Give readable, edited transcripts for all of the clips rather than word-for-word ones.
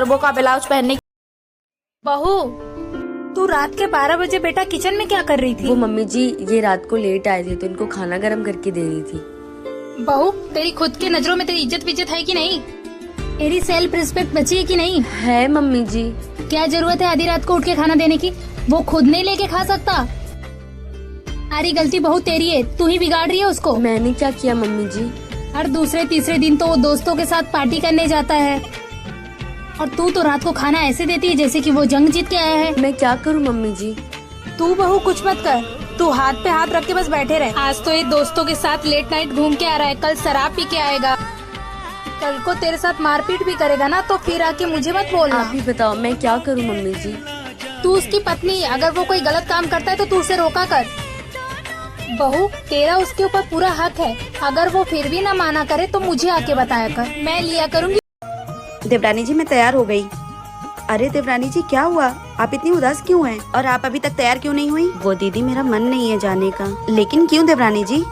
Turbo का blouse पहनने। बहू, तू रात के 12 बजे बेटा किचन में क्या कर रही थी? वो मम्मी जी ये रात को लेट आए थे तो इनको खाना गरम करके दे रही थी। बहू, तेरी खुद के नजरों में तेरी इज्जत है कि नहीं? तेरी सेल्फ रिस्पेक्ट बची है कि नहीं? है मम्मी जी। क्या जरूरत है आधी रात को उठ के खाना देने की? वो खुद नहीं लेके खा सकता। अरे गलती बहुत तेरी है, तू ही बिगाड़ रही है उसको। मैंने क्या किया मम्मी जी? हर दूसरे तीसरे दिन तो वो दोस्तों के साथ पार्टी करने जाता है और तू तो रात को खाना ऐसे देती है जैसे कि वो जंग जीत के आया है। मैं क्या करूं मम्मी जी? तू बहू कुछ मत कर, तू हाथ पे हाथ रख के बस बैठे रहे। आज तो ये दोस्तों के साथ लेट नाइट घूम के आ रहा है, कल शराब पी के आएगा, कल को तेरे साथ मारपीट भी करेगा ना, तो फिर आके मुझे मत बोलना। आप ही बताओ मैं क्या करूं मम्मी जी? तू उसकी पत्नी है, अगर वो कोई गलत काम करता है तो तू उसे रोका कर। बहू, तेरा उसके ऊपर पूरा हक है, अगर वो फिर भी ना माना करे तो मुझे आके बताया कर, मैं लिया करूँगी। देवरानी जी मैं तैयार हो गई। अरे देवरानी जी क्या हुआ, आप इतनी उदास क्यों हैं? और आप अभी तक तैयार क्यों नहीं हुई? वो दीदी मेरा मन नहीं है जाने का। लेकिन क्यों देवरानी जी?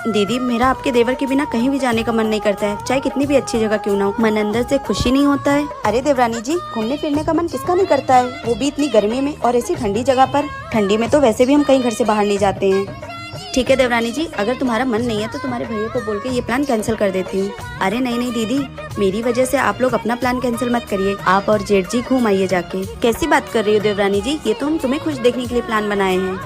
दीदी मेरा आपके देवर के बिना कहीं भी जाने का मन नहीं करता है, चाहे कितनी भी अच्छी जगह क्यों ना हो। मन अंदर से खुशी नहीं होता है। अरे देवरानी जी घूमने फिरने का मन किसका नहीं करता है, वो भी इतनी गर्मी में और ऐसी ठंडी जगह पर। ठंडी में तो वैसे भी हम कहीं घर से बाहर नहीं जाते हैं। ठीक है देवरानी जी, अगर तुम्हारा मन नहीं है तो तुम्हारे भैया को बोल के ये प्लान कैंसिल कर देती हूँ। अरे नहीं नहीं दीदी, मेरी वजह से आप लोग अपना प्लान कैंसिल मत करिए। आप और जेठ जी घूम आइए जाके। कैसी बात कर रही हो देवरानी जी, ये तो हम तुम्हें खुश देखने के लिए प्लान बनाए हैं।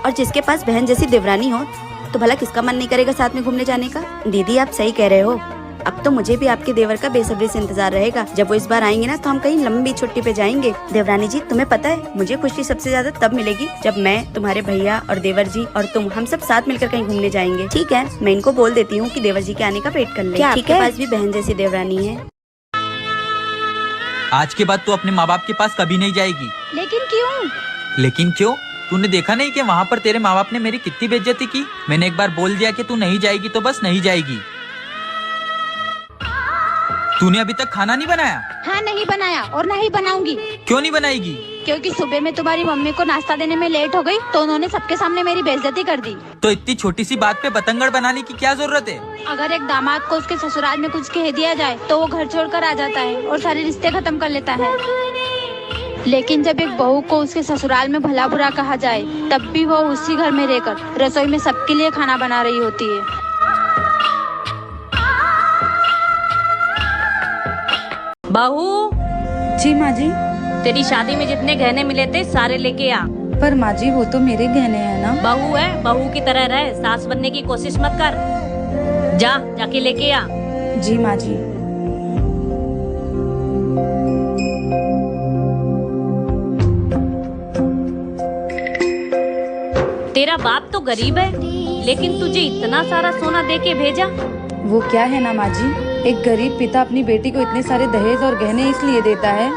और जिसके पास बहन जैसी देवरानी हो तो भला किसका मन नहीं करेगा साथ में घूमने जाने का। दीदी आप सही कह रहे हो, अब तो मुझे भी आपके देवर का बेसब्री से इंतजार रहेगा। जब वो इस बार आएंगे ना तो हम कहीं लंबी छुट्टी पे जाएंगे। देवरानी जी तुम्हें पता है मुझे खुशी सबसे ज्यादा तब मिलेगी जब मैं, तुम्हारे भैया और देवर जी और तुम हम सब साथ मिलकर कहीं घूमने जाएंगे। ठीक है, मैं इनको बोल देती हूँ कि देवर जी के आने का वेट कर ले। क्या आपके पास भी बहन जैसी देवरानी है? आज के बाद तू अपने माँ बाप के पास कभी नहीं जाएगी। लेकिन क्यों? लेकिन क्यों? तूने देखा नहीं कि वहाँ पर तेरे माँ बाप ने मेरी कितनी बेइज्जती की। मैंने एक बार बोल दिया कि तू नहीं जाएगी तो बस नहीं जाएगी। तूने अभी तक खाना नहीं बनाया? हाँ नहीं बनाया और नहीं बनाऊंगी। क्यों नहीं बनाएगी? क्योंकि सुबह में तुम्हारी मम्मी को नाश्ता देने में लेट हो गई तो उन्होंने सबके सामने मेरी बेइज्जती कर दी। तो इतनी छोटी सी बात पे बतंगड़ बनाने की क्या जरूरत है? अगर एक दामाद को उसके ससुराल में कुछ कह दिया जाए तो वो घर छोड़कर आ जाता है और सारे रिश्ते खत्म कर लेता है। लेकिन जब एक बहू को उसके ससुराल में भला बुरा कहा जाए तब भी वो उसी घर में रहकर रसोई में सबके लिए खाना बना रही होती है। बहू जी माँ जी। तेरी शादी में जितने गहने मिले थे सारे लेके आ। पर माँ जी वो तो मेरे गहने हैं ना। बहू है, बहू की तरह रहे, सास बनने की कोशिश मत कर। जाके लेके आ। जी माँ जी। तेरा बाप तो गरीब है लेकिन तुझे इतना सारा सोना दे के भेजा। वो क्या है ना माँ जी, एक गरीब पिता अपनी बेटी को इतने सारे दहेज और गहने इसलिए देता है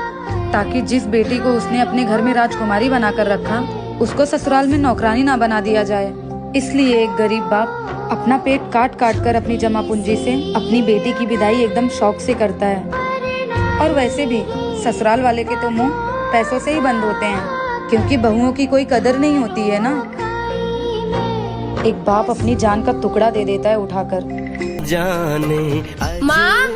ताकि जिस बेटी को उसने अपने घर में राजकुमारी बनाकर रखा उसको ससुराल में नौकरानी ना बना दिया जाए। इसलिए एक गरीब बाप अपना पेट काट काट कर अपनी जमा पूंजी से अपनी बेटी की विदाई एकदम शौक से करता है। और वैसे भी ससुराल वाले के तो मुंह पैसों से ही बंद होते हैं क्योंकि बहुओं की कोई कदर नहीं होती है ना। एक बाप अपनी जान का टुकड़ा दे देता है उठाकर। माँ,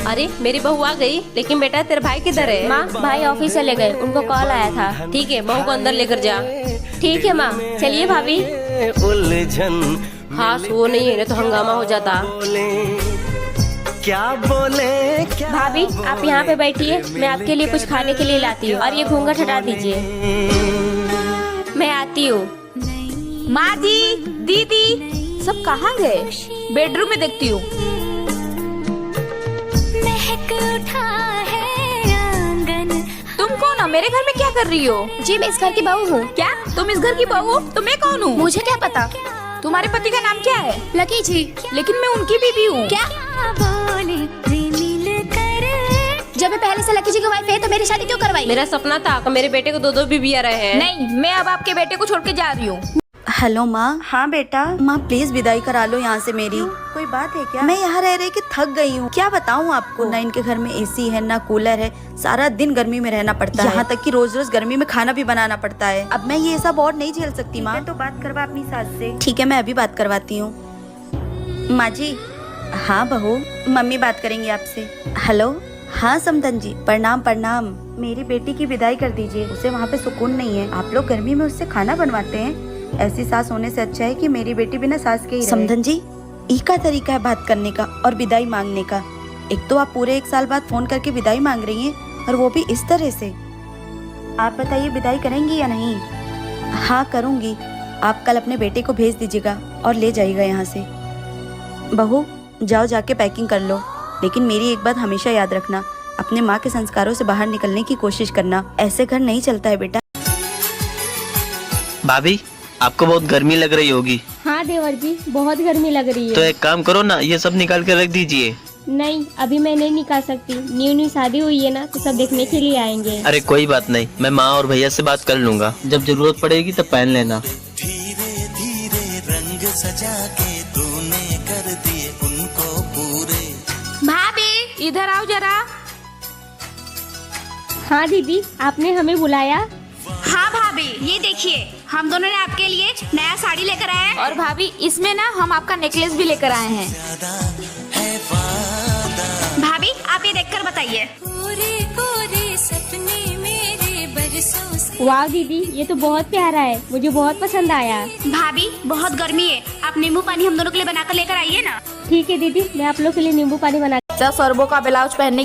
अरे मेरी बहू आ गई, लेकिन बेटा तेरे भाई किधर है? माँ भाई ऑफिस चले गए, उनको कॉल आया था। ठीक है, बहू को अंदर लेकर जा। ठीक है माँ, चलिए भाभी। हाँ वो नहीं है ना तो हंगामा हो जाता। क्या बोले भाभी आप यहाँ पे बैठिए, मैं आपके लिए कुछ खाने के लिए लाती हूँ। और ये घूंघट हटा दीजिए, मैं आती हूँ। माँ जी, दीदी सब कहाँ गए? बेडरूम में देखती हूँ। तुम कौन हो? मेरे घर में क्या कर रही हो? जी मैं इस घर की बहू हूँ। क्या तुम इस घर की बहू हो? तो मैं कौन हूँ? मुझे क्या पता। तुम्हारे पति का नाम क्या है? लकी जी। लेकिन मैं उनकी बीवी हूँ। क्या? जब मैं पहले से लकी जी की वाइफ है तो मेरी शादी क्यों करवाई? मेरा सपना था कि मेरे बेटे को दो बीवियां रहे हैं। नहीं, मैं अब आपके बेटे को छोड़ के जा रही हूँ। हेलो माँ। हाँ बेटा। माँ प्लीज विदाई करा लो यहाँ से मेरी। कोई बात है क्या? मैं यहाँ रह के थक गई हूँ, क्या बताऊँ आपको। ना इनके घर में एसी है ना कूलर है, सारा दिन गर्मी में रहना पड़ता है। यहाँ तक कि रोज रोज गर्मी में खाना भी बनाना पड़ता है। अब मैं ये सब और नहीं झेल सकती माँ। तो बात करवा अपनी सास से। ठीक है मैं अभी बात करवाती हूँ। माँ जी। हाँ बहू, मम्मी बात करेंगी आपसे। हेलो। हाँ समधन जी, प्रणाम प्रणाम। मेरी बेटी की विदाई कर दीजिए, उसे वहाँ पे सुकून नहीं है। आप लोग गर्मी में उससे खाना बनवाते हैं। ऐसी सास होने से अच्छा है कि मेरी बेटी बिना सास के ही रहे। समधन जी, ई का तरीका है बात करने का और विदाई मांगने का। एक तो आप पूरे 1 साल बाद फोन करके विदाई मांग रही हैं और वो भी इस तरह से। आप बताइए विदाई करेंगी या नहीं? हाँ करूँगी। आप कल अपने बेटे को भेज दीजिएगा और ले जाइएगा यहाँ से। बहू जाओ, जाके पैकिंग कर लो, लेकिन मेरी एक बात हमेशा याद रखना, अपने माँ के संस्कारों से बाहर निकलने की कोशिश करना। ऐसे घर नहीं चलता है बेटा। भाभी, आपको बहुत गर्मी लग रही होगी। हाँ देवर जी, बहुत गर्मी लग रही है। तो एक काम करो ना, ये सब निकाल कर रख दीजिए। नहीं, अभी मैं नहीं निकाल सकती। न्यू शादी हुई है ना, तो सब देखने के लिए आएंगे। अरे कोई बात नहीं, मैं माँ और भैया से बात कर लूँगा। जब जरूरत पड़ेगी तब पहन लेना। धीरे धीरे रंग सजा के तूने कर दिए उनको पूरे। भाभी इधर आओ जरा। हाँ दीदी, आपने हमें बुलाया? हाँ भाभी, ये देखिए हम दोनों ने आपके लिए नया साड़ी लेकर आए हैं। और भाभी इसमें ना हम आपका नेकलेस भी लेकर आए हैं। भाभी आप ये देखकर बताइए। वाह दीदी, ये तो बहुत प्यारा है, मुझे बहुत पसंद आया। भाभी बहुत गर्मी है, आप नींबू पानी हम दोनों के लिए बनाकर लेकर आइए ना। ठीक है दीदी, मैं आप लोग के लिए नींबू पानी बना। सरबो का ब्लाउज पहनने